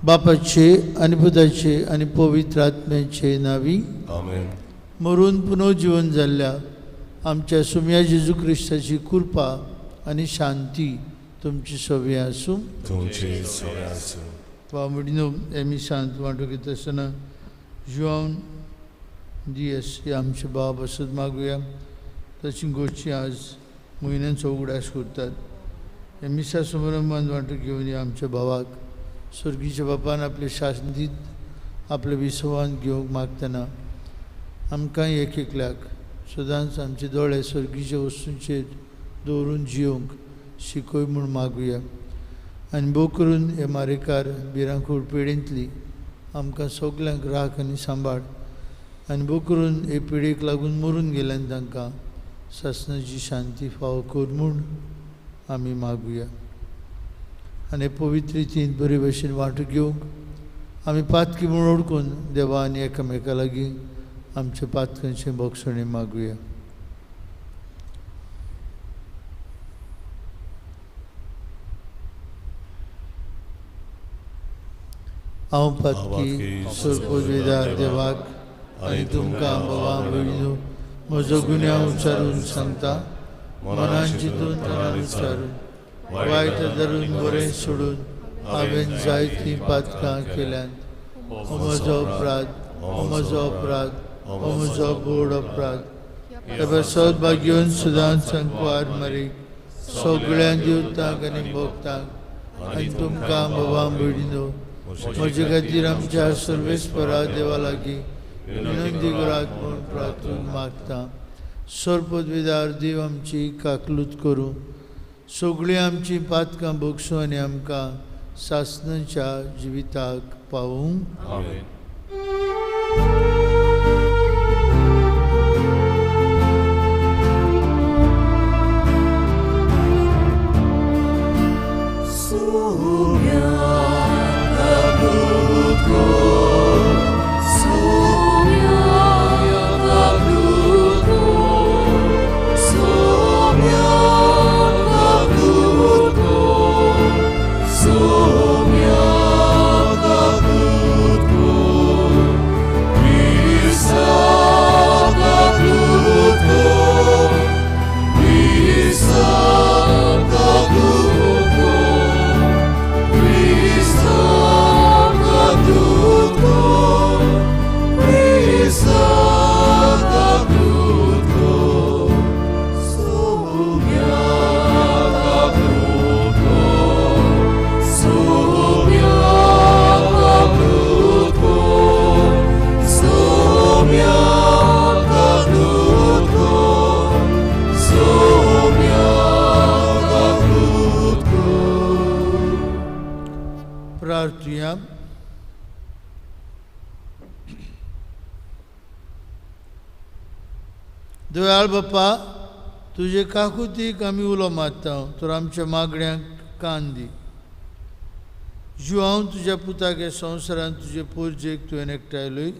बापाचे आणि पुताचे आणि पवित्र आत्म्याचे नावी आमेन. मरून पुनर्जीवन जाल्ल्या आमच्या सुम्या जेजू ख्रिस्ताची कृपा आणि शांती तुमची सवय आसूं. तुमची सवय आसूं. वामडीनो एमी शांत वांटो घेता आसतना जुआन दियस हे आमचे बाब असत मागुया. तशी गोडची आज म्हयन्यांचो उगडास करतात. एमिसा समारंभान वांटो घेवन या आमच्या भावाक स्वर्गीच्या बापान आपले शांतीत आपले विसवान घेवंक मागतना आमकां एक एकल्याक सदांच आमचे दोळे स्वर्गीच्या वस्तूंचेर दवरून जियोंक शिकोय म्हूण मागुया. आनी भोव करून हे मारेकार बिरांकूळ पिडेंतली आमकां सगल्यांक राख आनी सांबाळ आनी भोव करून हे पिडेक लागून मरून गेल्यान तांकां सासणाची शांती फावो कर म्हूण आमी मागुया. आनी पवित्र रितीन बरे भशेन वांटो घेवंक आमी पातकी म्हूण ओळखून देवा आनी एकामेका लागीं आमच्या पातकांचे बोगसणे मागुया. हांव पातकी सोरपोजवेदार देवाक आनी तुमकां बाबा भयणू म्हजो गुन्यांव उच्चारून सांगता. मनान चिंतून तनान उच्चारून वायट धरून बरें सोडून हांवें जायतीं पातकां केल्यात. हो म्हजो अपराध, हो म्हजो अपराध, हो म्हजो बोड अपराध. त्या सौभाग्योन सदांच संकवार मारीक सगळ्या दिवतांक आनी भोगतांक आनी तुमकां बाबा भयणीनो म्हजे खातीर आमच्या सर्वेस्परा देवा लागीं विनंती करात म्हूण प्रार्थून मागता. सोरपदवीदार देव आमची काकलूत करूं. सगळीं आमची पातकां भोगसूं आनी आमकां सासणाच्या जिविताक पावूं. आमेन. प्रार्थूया. दयाळ बाप्पा, तुजे काकुतीक आमी उलो मारता तर आमच्या मागण्यांक कान दी. हांव तुज्या पुतागे संवसारांत तुजे पोरजेक तुवें एकठांयलोय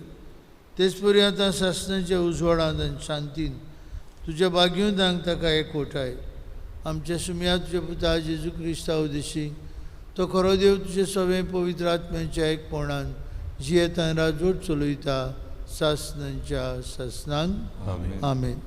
तेच परी आतां सासणाच्या उजवाडांत आनी शांतीन तुज्या बागीवंतांक ताका एकवटाय. आमच्या सुमया तुज्या पुता जेजू क्रिस्ता उदेशी तो खरो देव तुजे सगळे पवित्र आत्म्याच्या एकपणान जियेता राजवट चलयता सासणांच्या सासणांक. आमेन.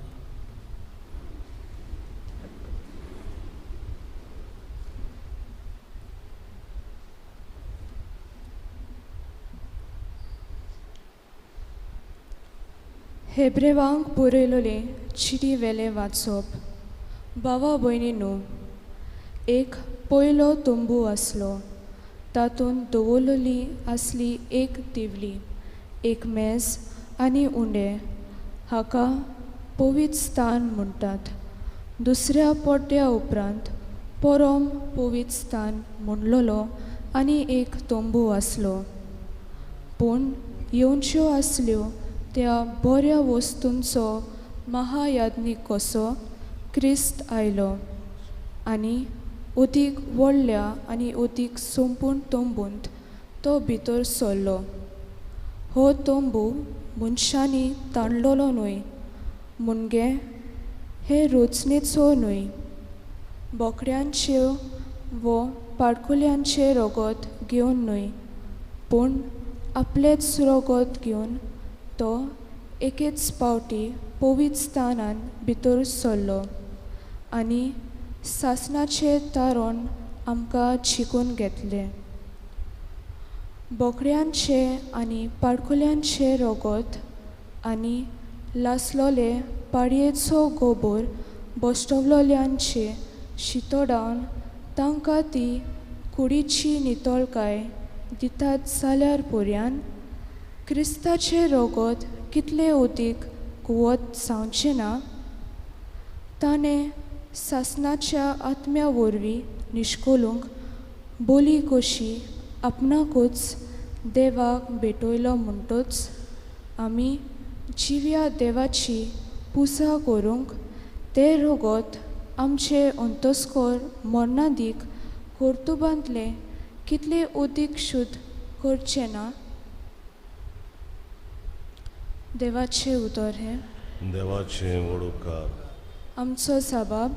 हेब्रेवांक बरयलोले चिटी वेले वाचप. भावा भयणींनो, एक पयलो तंबू आसलो. तातूंत दवरलेली आसली एक दिवली, एक मेज आनी उंडे. हाका पवित्र स्थान म्हणटात. दुसऱ्या पड्ड्या उपरांत परम पवित्र स्थान म्हणलोलो आनी एक तंबू आसलो. पूण येवच्यो आसल्यो त्या बऱ्या वस्तूंचो महायाज्ञीक कसो क्रिस्त आयलो आनी अदीक व्हडल्या आनी अदीक संपूर्ण तंबूंत तो भितर सरलो. हो तंबू मनशांनी ताणलोलो न्हय, मुणगे हे रचनेचो न्हय. बोकड्यांचे वो पाडकुल्यांचे रगत घेवन न्हय, पूण आपलेच रगत घेवन तो एकेच पावटी पवित्र स्थानान भितर सरलो आनी सासणाचे तारण आमकां जिखून घेतले. बोकड्यांचे आनी पाडकुल्यांचे रगत आनी लासलोले पाडयेचो गोबर बसवलोल्यांचे शितोडावन तांकां ती कुडीची नितळकाय दितात जाल्यार पर्यान क्रिस्ताचें रगत कितलें अदीक कुवत जावचें ना. ताणें सासणाच्या आत्म्या वरवीं निश्कोलूंक बोली कशी आपणाकूच देवाक भेटयलो म्हणटच आमी जिव्या देवाची पुजा करूंक तें रगत आमचे अंतस्कर मरणादीक कर्तुबांतले कितले अदीक शुद्ध करचें ना. देवाचे उतर हे देवाचे वडुकार. आमचो साबाब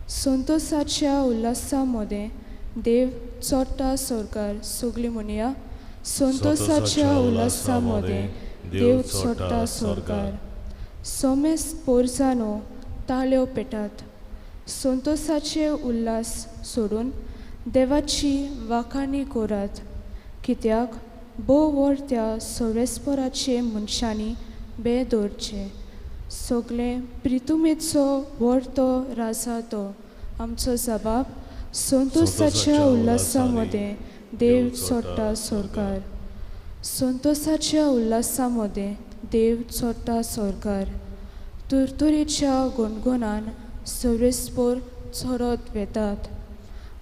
संतोसाच्या उल्हासा मध्ये देव चोडटा सरकार. सगळीं म्हणया, संतोसाच्या उल्हासा मध्ये देव चोडटा सरकार. सोमेस पोरसानो ताळ्यो पेटात. संतोसाचे उल्हास सोडून देवाची वाखाणी करात, कित्याक भोव वर त्या सर्वेस्पराचे मनशांनी बे दवरचे. सगळे प्रितुमेचो व्हड तो राजा तो आमचो साबाब संतोसाच्या उल्हासा मध्ये देव चोडटा सरकार. संतोसाच्या उल्हासा मध्ये देव चोडटा सरकार. तुरतुरेच्या गुणगुणान सर्वेस्पर चडत वेतात.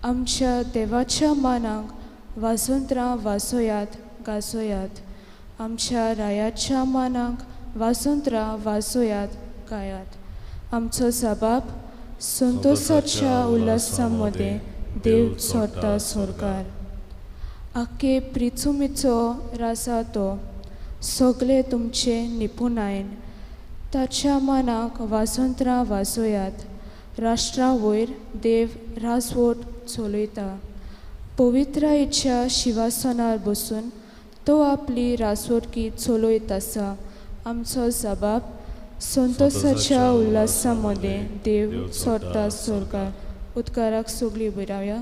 आमच्या देवाच्या मानाक वाजोंत्रां वाजोयात गाजोयात. आमच्या रायाच्या मानाक वाजोंत्रां वाजोयात गायात. आमचो साबाब संतोसाच्या उल्हासा मध्ये देव चोडटा सरकार. आख्खे प्रिचुमीचो राजा तो सगळे तुमचे निपुणायन. ताच्या मानाक वाजोंत्रां वाजोयात. राष्ट्रा वयर देव राजवट चलयता. पवित्रायेच्या शिवासनार बसून तो आपली राजवटकी चलयत आसा. आमचो साबाब संतोसाच्या उल्हासा मध्ये देव चोडटा सरकार. उदकाराक सगळीं बरावया.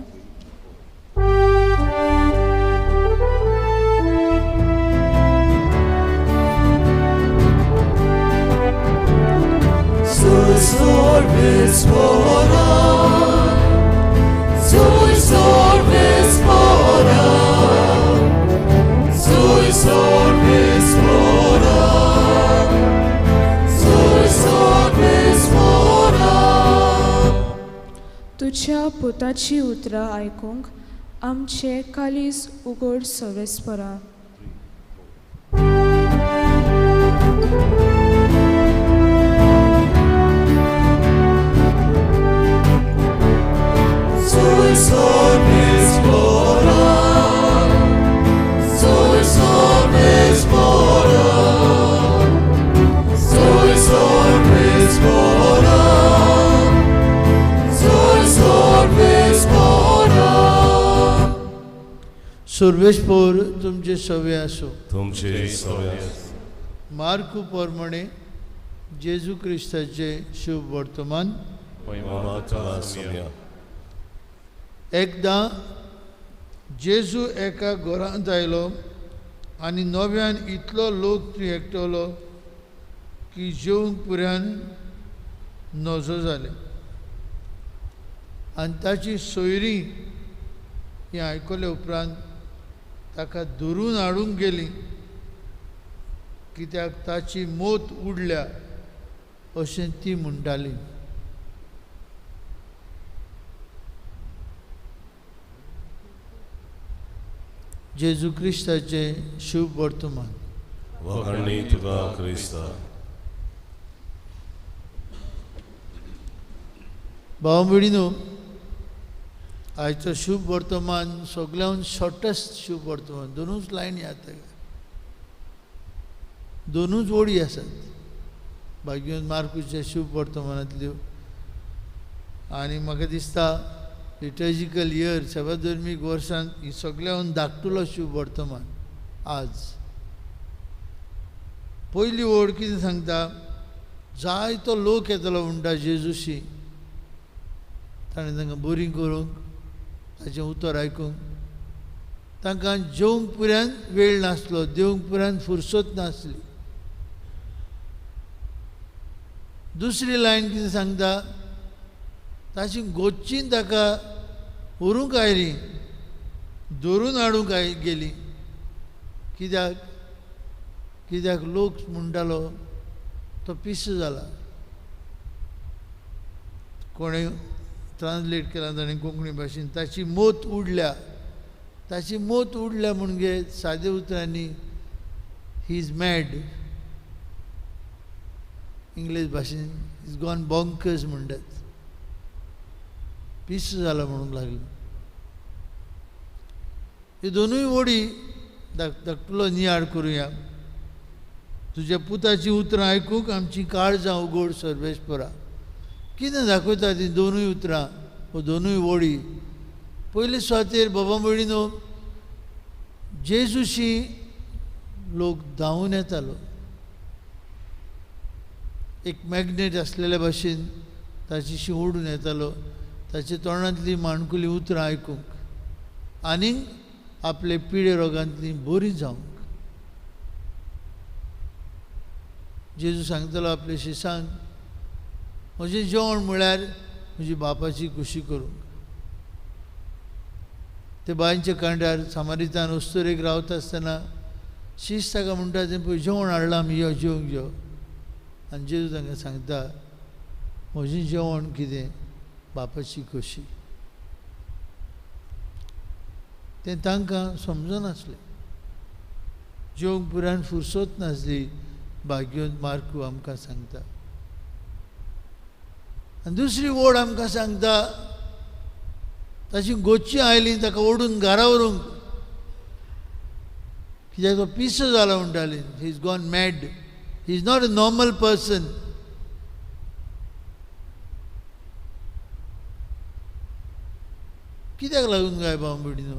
तुझ्या पुताची उतरां आयकूंक आमचे कालीज उगड सर्वेस्परा. सर्वेस्पोर तुमचे सवे आसो. तुमचे सवय मार्कू प्रमाणे जेजू क्रिस्ताचे शुभ वर्तमान. तुका सवया. एकदां जेजू एका घरांत आयलो आनी नव्यान इतलो लोक थंय एकटलो की जेवंक पुरान नजो जाले. आनी ताची सोयरी हें आयकले उपरांत ताका धरून हाडूंक गेली, कित्याक ताची मोत उडल्या अशें ती म्हणटाली. जेजू क्रिस्ताचे शुभ वर्तमान. वखणी तुका क्रिस्ता. भाव भयणीनो, आयचो शुभ वर्तमान सगळ्यान शॉर्टेस्ट शुभ वर्तमान. दोनूच लायनी आसा, दोनूच ओळी आसात भाग्यवंत मार्कूच्या शुभ वर्तमानांतल्यो. आनी म्हाका दिसता लिटर्जिकल इयर सेवाधर्मीक वर्सांत ही सगळ्यान धाकटुलो शुभ वर्तमान आज. पयली ओळ कितें सांगता, जायतो लोक येतलो म्हणटा जेजूशी. ताणें तांकां बरी करूंक, ताचें उतर आयकूंक. तांकां जेवंक पुरान वेळ नासलो, देवंक पुरान फुरसत नासली. दुसरी लायन कितें सांगता, ताची गोच्चीन ताका व्हरूंक आयली, धरून हाडूंक गेली. कित्याक कित्याक लोक म्हणटालो तो पिसो जाला. कोणें ट्रान्सलेट केला ताणें कोंकणी भाशेन, ताची मोत उडल्या. ताची मोत उडल्या म्हणजे साद्या उतरांनी ही इज मॅड. इंग्लीश भाशेन इज गॉन बॉंकर्स म्हणटात. पिसो जाला म्हणूंक लागलो. हे दोनूय ओडी धाकटुलो नियाळ करुया. तुज्या पुताची उतरां आयकूंक आमची काळजां उगड सर्वेस्परा. कितें दाखयता ती दोनूय उतरां, वो दोनूय ओडी. पयले सुवातेर बाबा भयणीनो, जेजूशी लोक धांवून येतालो. एक मॅग्नेट आसलेल्या भाशेन ताचीशी ओडून येतालो ताचे तोंडांतली माणकुली उतरां आयकूंक आनीक आपले पिडे रोगांतली बरी जावंक. जेजू सांगतालो आपल्या शिश्यांक, म्हजें जेवण म्हळ्यार म्हजी बापाची खुशी करूंक. ते बांयच्या कांड्यार सामारितान उस्तुरेक रावता आसतना शिश्य ताका म्हणटा तें पळय जेवण हाडलां आमी, यो जेवंक यो. आनी जेजू तांकां सांगता, म्हजें जेवण कितें, बापाची खोशी. तें तांकां समजनासलें. जेवंक पुरान फुरसत नासली, भाग्यवंत मार्कू आमकां सांगता. आनी दुसरी ओड आमकां सांगता, ताची गोच्ची आयली ताका ओडून घरा व्हरूंक. कित्याक तो पिसो जाला म्हणटाली. He is gone mad. He is not a normal person. कित्याक लागून काय भाव भयणीनो,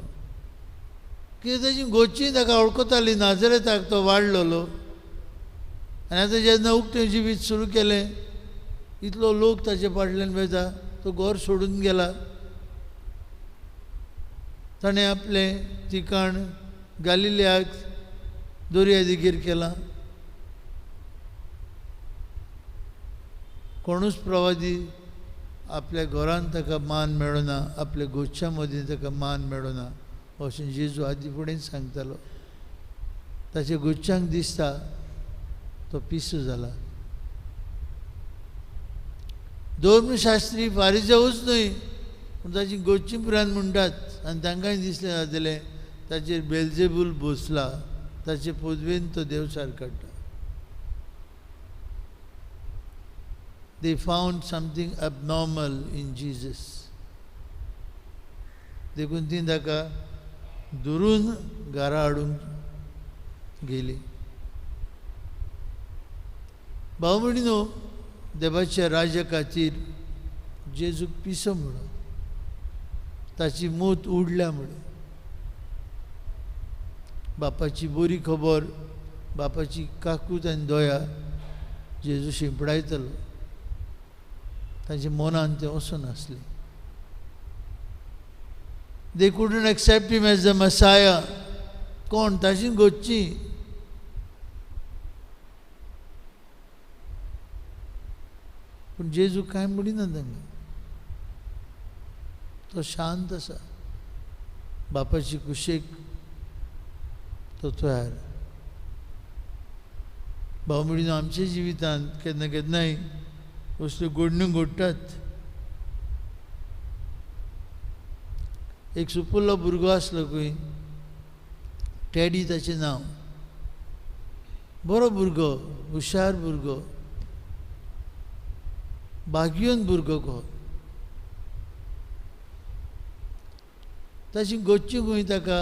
कित्याक ताची गोच्ची ताका वळखताली. नाजरेताक तो वाडलेलो आनी आतां जेन्ना उक्तें जिवीत सुरू केलें, इतलो लोक ताचे फाटल्यान वयता. तो घर सोडून गेला. ताणें आपलें ठिकाण गालिल्याक दर्या देगेर केलां. कोणूच प्रवादी आपल्या घरांत ताका मान मेळना, आपल्या गोच्छा मदीं ताका मान मेळना अशें जेजू आदी फुडें सांगतालो. ताच्या गोच्छांक दिसता तो पिसो जाला. धर्मशास्त्री फारिजाऊच न्हय, पूण ताची गोच्ची पुरान म्हणटात आनी तांकांय दिसलें जातलें ताचेर बेलजेबूल बसला. ताचे पदवेन तो देवचार काडटा. They found something abnormal in Jesus. देखून ती ताका धरून घरा हाडूंक गेली. भाव भयणीनो, देवाच्या राज्या खातीर जेजूक पिसो म्हणून, ताची मोत उडल्या म्हणून. बापाची बरी खबर, बापाची काकूत आनी दया जेजू शिंपडायतलो, तांच्या मनान तें वचून आसलें. They couldn't accept him as the Messiah. कोण ताची गोची. पूण जेजू कांय म्हणिना तांकां. तो शांत आसा. बापाची कुशेक तो तयार. भाव म्हणून आमच्या जिवितांत केन्ना केन्नाय असल्यो घडण्यो घडटात. एक सुपुल्लो भुरगो आसलो खंय, टॅडी ताचें नांव. बरो भुरगो, हुशार भुरगो, भाग्यवान भुरगो कहो. ताची गोच्ची खंय ताका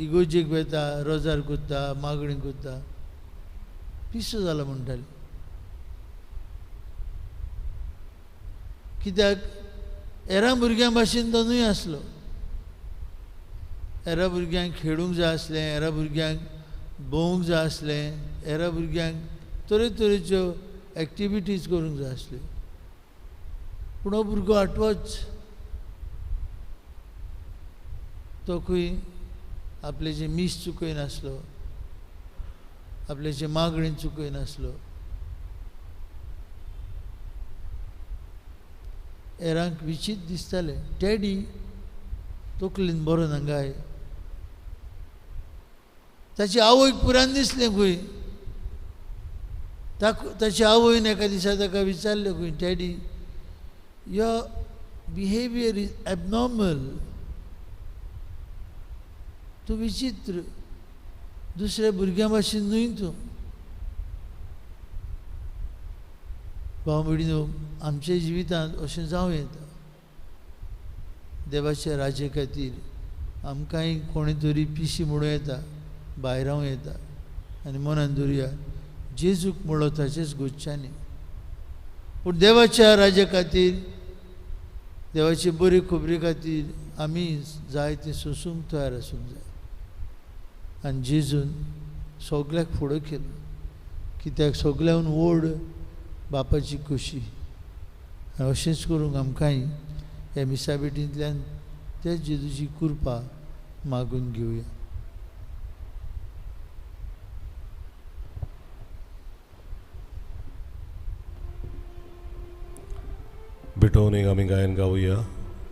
इगोजेक वेता, रोजार कोत्ता, मागणी कोत्ता. पिसो जाला म्हणटाली. कित्याक हेरां भुरग्यां भाशेन तो न्हय आसलो. हेरां भुरग्यांक खेळूंक जाय आसलें, हेरां भुरग्यांक भोवूंक जाय आसलें, हेरां भुरग्यांक तरेतरेच्यो एक्टिविटीज करूंक जाय आसल्यो. पूण हो भुरगो आठवोच. तो खंय आपलेचे मीस चुकयनासलो, आपल्याचे मागणी चुकयनासलो. हेरांक विचित्र दिसतालें. डॅडी तकलेन बरो ना गाय. ताची आवयक पुरान दिसलें खंय. ताची आवयन एका दिसा ताका विचारलें खंय, daddy your behaviour is abnormal. तूं विचित्र, दुसऱ्या भुरग्यां भाशेन न्हय तूं. भाव भयणीनो, आमच्या जिवितांत अशें जावं येता. देवाच्या राजे खातीर आमकांय कोणी तरी पिशी म्हणूं येता, भायर रावं येता, आनी मनान धरुया जेजूक म्हणलो ताचेच गोच्च्यांनी. पूण देवाच्या राजा खातीर, देवाचे बरे खबरे खातीर आमी जाय तें सोसूंक तयार आसूंक जाय. आनी जेजून सगल्याक फुडें केलो. कित्याक सगल्यान व्हड बापाची खोशी. अशेंच करूंक आमकांय ह्या मिसा बेटींतल्यान तेच जेजूची कृपा मागून घेवया. बिटोवनीक आमी गायन गावया.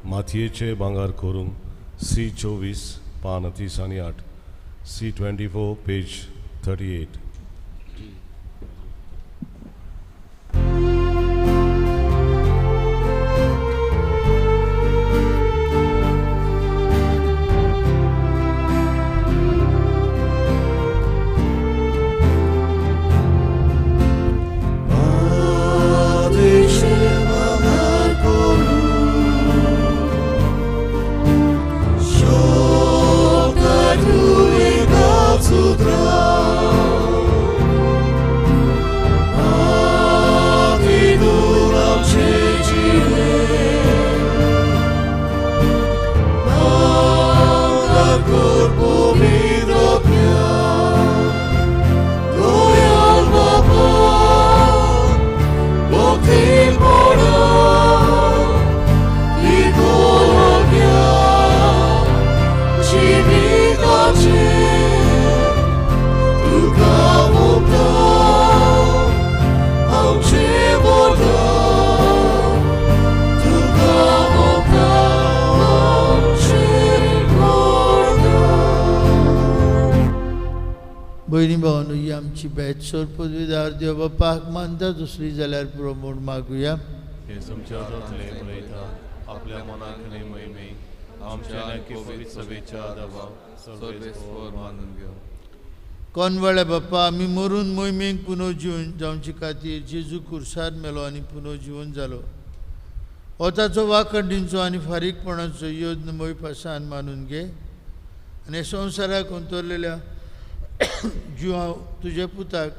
मातयेचे भांगार करूंक C24 पान 30 आनी 8, C24 पेज 38. भयणी भावांनो, ही आमची बेतसोर पदवीदार देव बापाक मानता दुसरी जाल्यार पुरो म्हूण मागुया. हे तुमच्या हातांतले उलयता, आपल्या मनांतले मोहिमे, आमच्या पवित्र सभेच्या दबाव सर्वेस्वर मानून घेव. कोनवाळ्या बाप्पा, आमी मरून मोहिमेक पुनर्जीवन जावचे खातीर जेजू कुर्सार मेलो आनी पुनर्जीवन जालो. हो ताचो वाखडींचो आनी फारीकपणाचो योजनमय पासान मानून घे. आनी हे संवसाराक उतरलेल्या जिवां तुज्या पुताक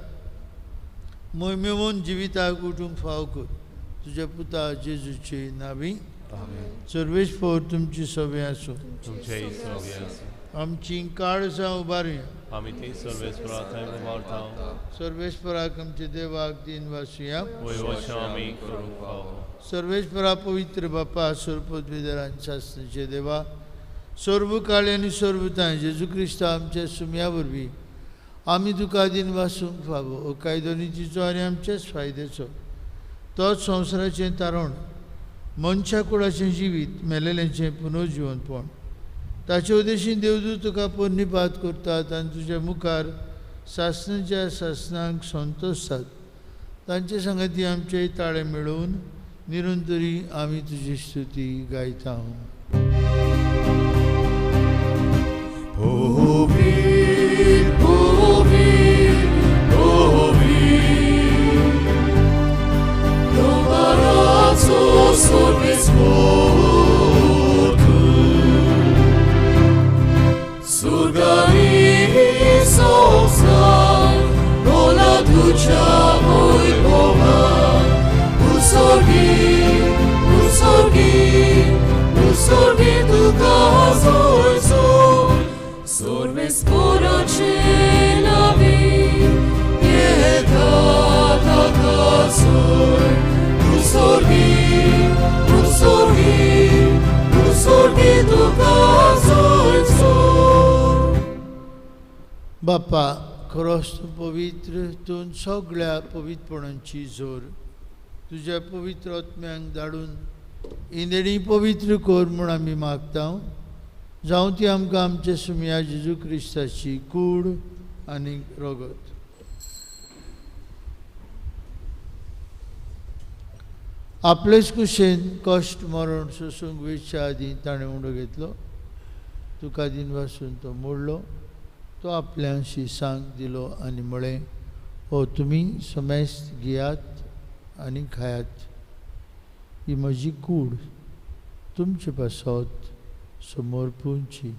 मोहिमेवन जिविताक उठूंक फाव कर. तुज्या पुता जेजूचे नांवी. सर्वेस्पर तुमची सभा आसूं. तुमचेय सगळे आसूं. आमची काळजां उबारुया. आमी ती सर्वेस्परांत मारता सर्वेस्पराक आमचे देवाक दिन वासुया. वयवशा आमी करूंक पावो. सर्वेस्परा पवित्र बापा सर्वपदवीधरांच्या शास्त्रीचे देवा सर्व काळे आनी सर्वतां जेजू क्रिस्ता आमच्या सुम्या वरवीं आमी तुका दिन वासूंक फावो. हो कायदो नितीचो आनी आमच्याच फायद्याचो तोच संवसाराचें तारण मनशा कुळाचें जिवीत मेलेल्यांचें पुनर्जिवनपण ताचे उद्देशीन देवदूत तुका पोरनिपात करतात आनी तुज्या मुखार शासनाच्या शासनाक संतोषतात. तांचे संगती आमचे ताळे मेळून निरंतरी आमी तुजी स्तुती गायता. बापा खरोच तूं पवित्र, तूं सगळ्या पवित्रपणांची जोर तुज्या पवित्र आत्म्यांक धाडून इंदेणी पवित्र कर म्हूण आमी मागता. जावं ती आमकां आमच्या सुम्या जेजू क्रिस्ताची कूड आनी रगत. आपलेच कुशेन कश्ट मरण सोसूंक वेच्या आदीं ताणें उंडो घेतलो. तुका दिन वासून तो मोडलो. तो आपल्या शिसांक दिलो आनी म्हळें, हो तुमी समेस्त घेयात आनी खायात. ही म्हजी कूड तुमचे पासत समर्पूंची.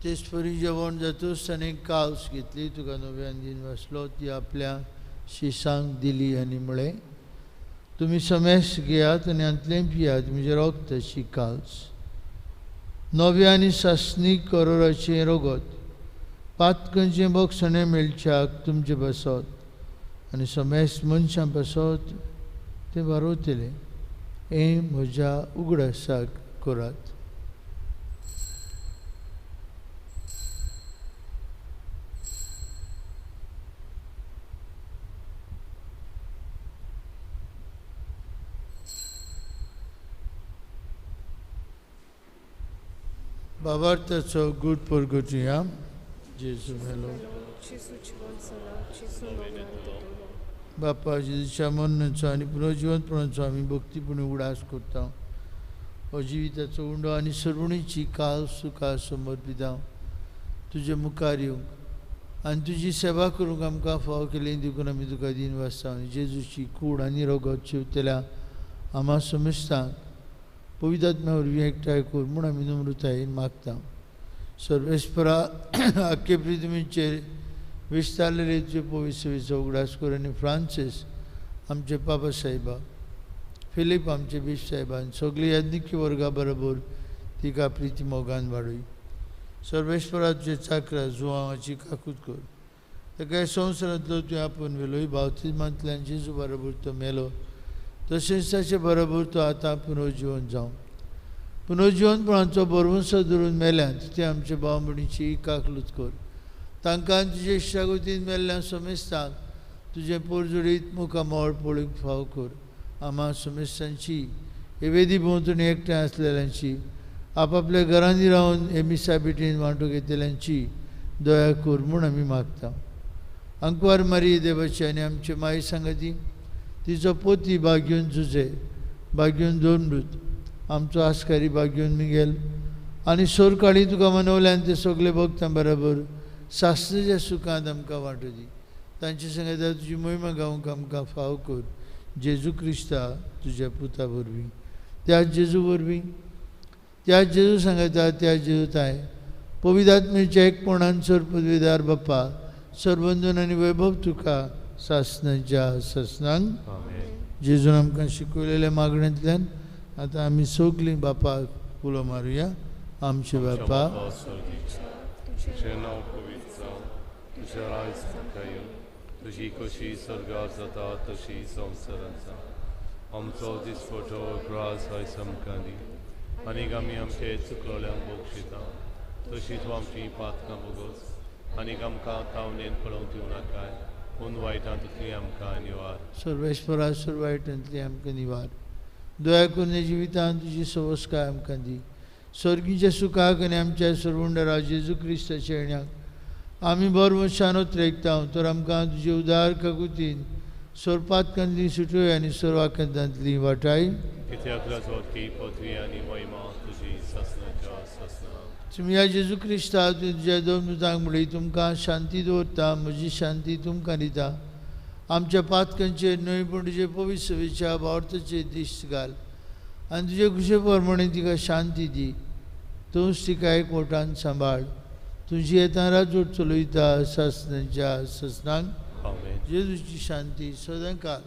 तेचपरी जेवण जातूच ताणें काल्स घेतली. तुका नव्यान दिन वासलो. ती आपल्या शिसांक दिली आनी म्हळें, तुमी समेस्त घेयात आनी हांतलें पियात. म्हजे रगताची काल्स नव्या आनी सासनीक करोराचें रगत पातकांचें बक्षणें मेळच्याक तुमचे पासत आनी समेस्त मनशां पासत तें वारोतलें. हें म्हज्या उगडासाक करात. बाबार्थाचो गूड परगटुया. जेजू मेलो. बापा जेजूच्या मरणाचो आनी पुनर्जिवनपणाचो आमी भक्तीपणी उडास करता. हो जिविताचो उंडो आनी सरवणीची काल सुखा समर्पिता. तुजे मुखार येवंक आनी तुजी सेवा करूंक आमकां फाव केलें देखून आमी तुका दिन वाजता. आनी जेजूची कूड आनी रगत शिवतल्या आम्हा समेस्तांक पवित्र आत्म्या वरवीं एकठांय कर म्हूण आमी नम्रतायेन मागता. सर्वेस्परा आख्खे पृथ्वीचेर विस्तारलेले तुजे पवित्र सेवेचो उगडास कर. आनी फ्रांसीस आमचे पापा साहेबा, फिलीप आमचे बिश साहेबान सगळी याज्ञिकी वर्गा बरोबर तिका प्रिती मोगान वाडय. सर्वेस्परा तुजे चाकरा जुवांवाची काकूट कर. ताका संवसारांतलो तुवें आपोवन व्हेलो. बावतिजमांतल्यान जेजू बरोबर तो मेलो तशेंच ताचे बरोबर तो आतां पुनर्जिवन जावं. पुनर्जिवनपणाचो बरवंसो धरून मेल्यांत ते आमचे भाव भयणीची काकलूत कर. तांकां तुजे इश्टागतीन मेल्ल्या समेस्तांक तुजें पोरजोडीत मुखामोळ पळोवंक फाव कर. आम्हा समेस्तांची हे वेदी भोंवतणी एकठांय आसलेल्यांची आपापल्या घरांनी रावन हे मिसा भेटीन वांटो घेतलेल्यांची दया कर म्हूण आमी मागता. अंकवार मारी देवाची आनी आमचे माई सांगती तिचो पोती बाग्योन झुजे बाग्योन दोनरूत आमचो आस्कारी बाग्योन मिगेल आनी सोर काळी तुका मनवल्यान ते सगळे भक्तां बरोबर शास्त्राच्या सुखांत आमकां वांटो दी. तांचे संगत तुजी महिमा गावंक आमकां फाव कर. जेजू क्रिस्ता तुज्या पुता वरवीं त्या जेजू वरवीं त्या जेजू सांगता त्या जेजूताय पवित्र आत्मेच्या एकपणान सर पदवीदार बाप्पा सरबंधन आनी वैभव तुका सासनाच्या ससनांक जेजून आमकां शिकवलेल्या मागण्यांतल्यान आतां आमी सगलीं बापाक उलो मारुया. आमचे बापा तुझें नांव पवित्र जावं, तुजें राज येवं, तुजी कशी स्वर्गांत जाता तशी संवसारांत जावं. आमचो दिसपटो ग्रास आयज आमकां दी आनीक आमी आमचे चुकलोल्यांक बक्षिता तशीच आमची पातकां बगोस आनीक आमकां तावनेन पळोवंक दिवं नाकाय पूण वायटांतली आमकां निवार. सर्वेश्वरा सर्वायटांतली आमकां निवार. दया करून जिवितांत तुजी सवस्काय आमकां दी. स्वर्गीच्या सुखाक आनी आमच्या सर्वुंडरा जेजू क्रिस्ताच्या येण्याक आमी बरो शानोत रेखता तर आमकां तुजे उदार काकुतीन सोरपातकांतली सुटोय आनी सर्वांकांतली वाटाय कित्याक लाजवाकी पदवी आनी महिमा तुजी ससनाच्या ससना. तुमी ह्या जेजू क्रिस्ता तुज्या दोन मुतांक म्हणली तुमकां शांती दवरता म्हजी शांती तुमकां दिता. आमच्या पातकांचेर न्हय पूण तुजे पवित्र सवेच्या वावरताचेर दिश्ट घाल आनी तुजे खुशे प्रमाणे तिका शांती दी. तूंच तिका एकवटान सांबाळ. तुजी येता राजवट चलयता सासनाच्या ससनांक जेजूची शांती सदांकाळ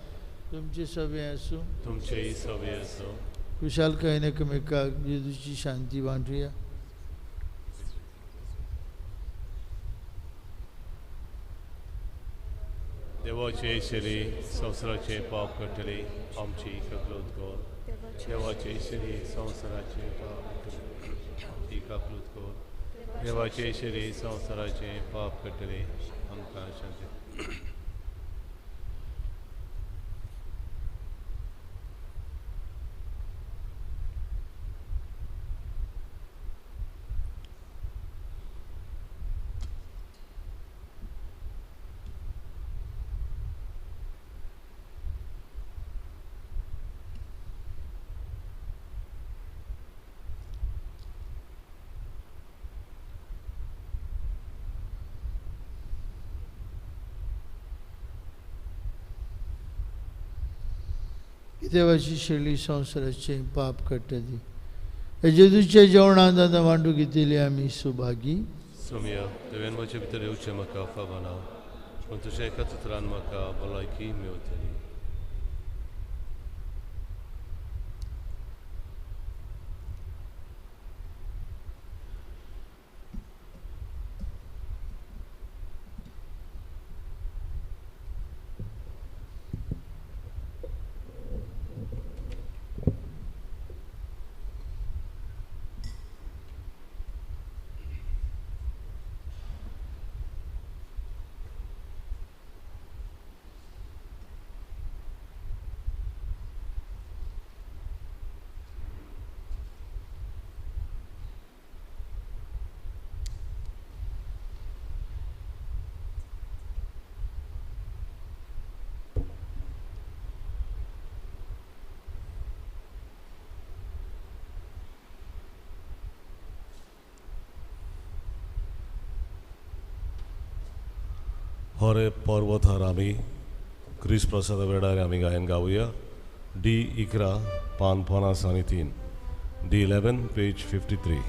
तुमचे सवे आसूं. तुमचेय सवे आसूं. खुशालकायेन एकामेकाक जेजूची शांती वांटुया. देवाचे शरी संवसाराचे पाप कटले आमची ककलूत कर. देवाचे शरी संवसाराचे पाप कटले आमची ककलूत कर. देवाचे शरी संवसाराचे पाप कटले आमकां शांती. देवाची शेळी संवसाराचे पाप कट्टली. जेजूच्या जेवणांत आतां वांटू घेतली आमी सुभागी. सोम्या तुवें म्हजे भितर येवचें म्हाका फावना पूण तुज्या एका उतरान म्हाका भलायकी मेळटली. होरे पर्वतार आमी क्रिस प्रसाद वेळार आमी गायन गावया. D11 पान 50 आणि 3. D11 page 53.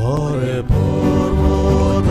Hore porvot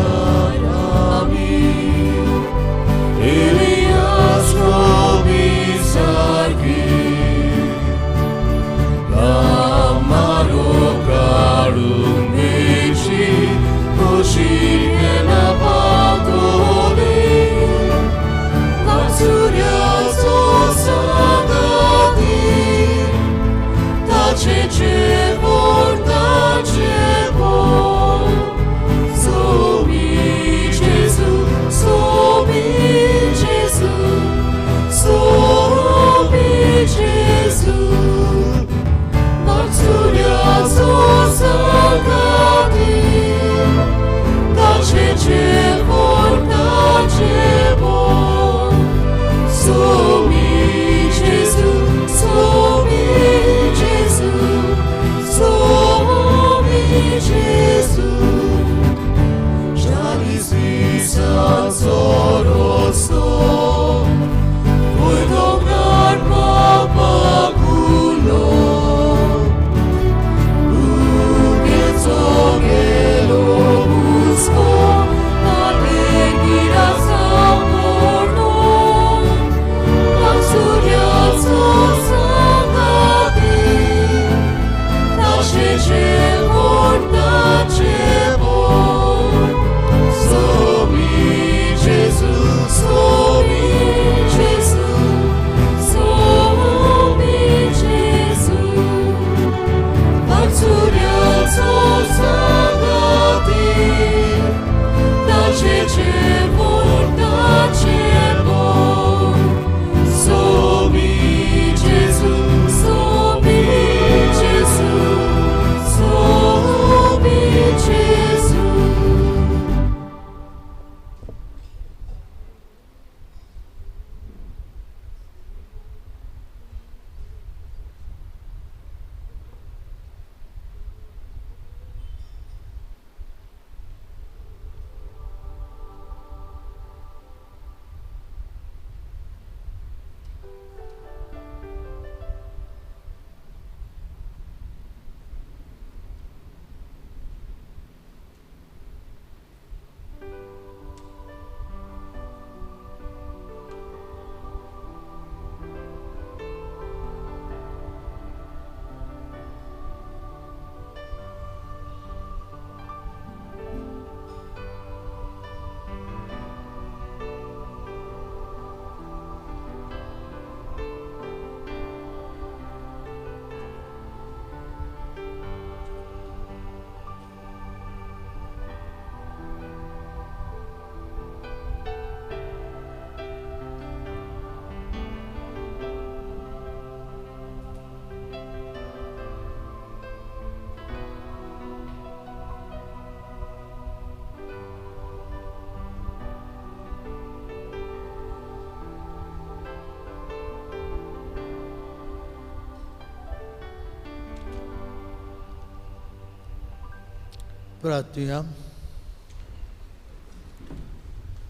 प्रार्थूया.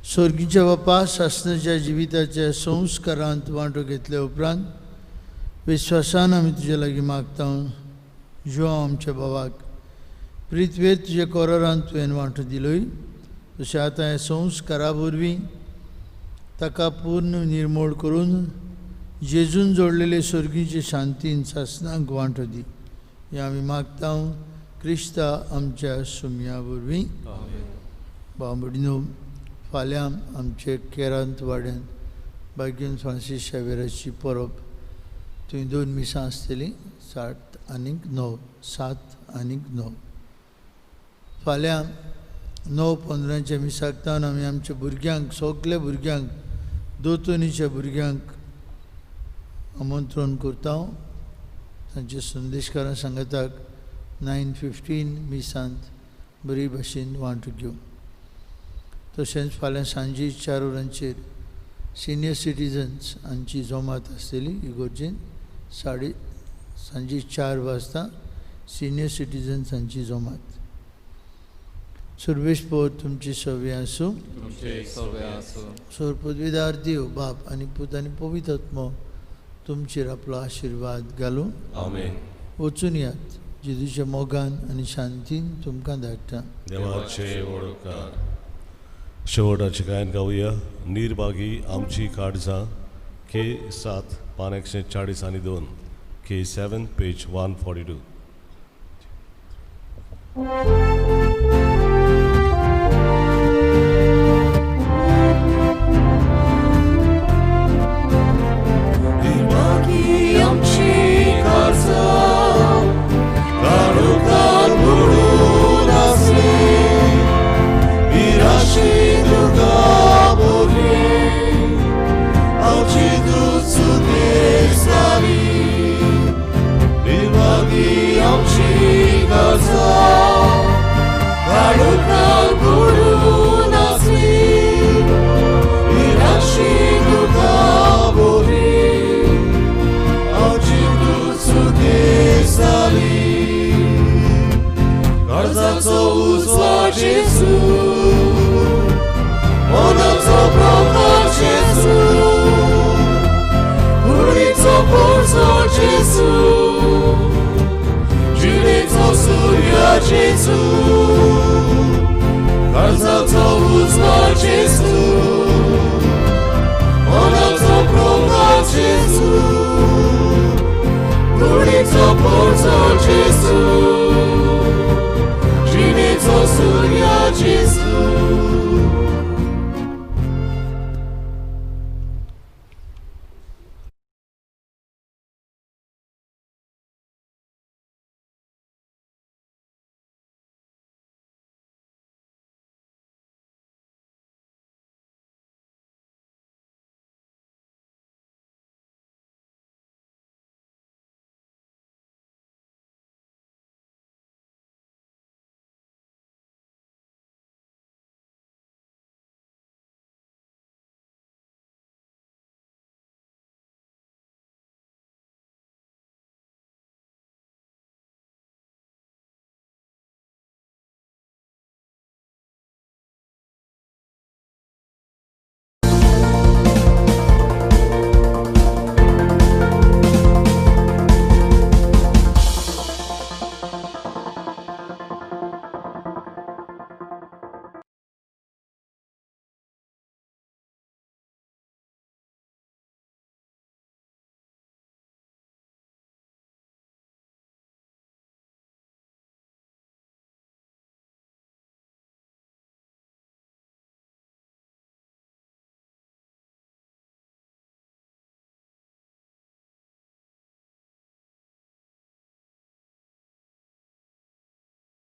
स्वर्गीच्या बापा, शासनाच्या जिविताच्या संस्कारांत वांटो घेतल्या उपरांत विश्वासान आमी तुजे लागीं मागता. जो आमच्या भावाक प्रिथवेर तुजे कोरारांत तुवें वांटो दिलोय, तशें आतां हे संस्कारा वरवीं ताका पूर्ण निर्मूळ करून जेजून जोडलेले स्वर्गीचे शांतीन शासनाक वांटो दी. हे आमी मागता क्रिस्ता आमच्या सुमया वरवीं. बांबडीनो, फाल्यां आमचे केरांत वाड्यात भाग्यन फ्रांसीस शेवेराची परब. थंय 2 मिसां आसतलीं, 7 आनी 9. 7 आनी 9. फाल्यां 9:15 मिसाक तावन आमी आमच्या भुरग्यांक, सगल्या भुरग्यांक, दोतोनीच्या भुरग्यांक आमंत्रण करता. तांचे संदेशकारां सांगतात 9:15 मिसांत बरी भाशेन वांटो घेवं. तशेंच फाल्यां सांजे 4 वरांचेर सिनियर सिटीजन्स हांची जमात आसतली इगोर्जेन. सांजे 4 वाजता सिनियर सिटीजन्स हांची जमात. सर्वेश पो तुमची सव्य आसूं. सोर पदवीदार देव बाप आनी पूत आनी पवित्र आत्मो तुमचेर आपलो आशिर्वाद घालूं. आमेन. वचून यात. जेजूच्या मोगान आनी शांतीन तुमकां धाडटा. देवाचे वळखकार. शेवटाचे गायन गावया. निर्भागी आमची काळजां, K7 पान 142. K7 page 142.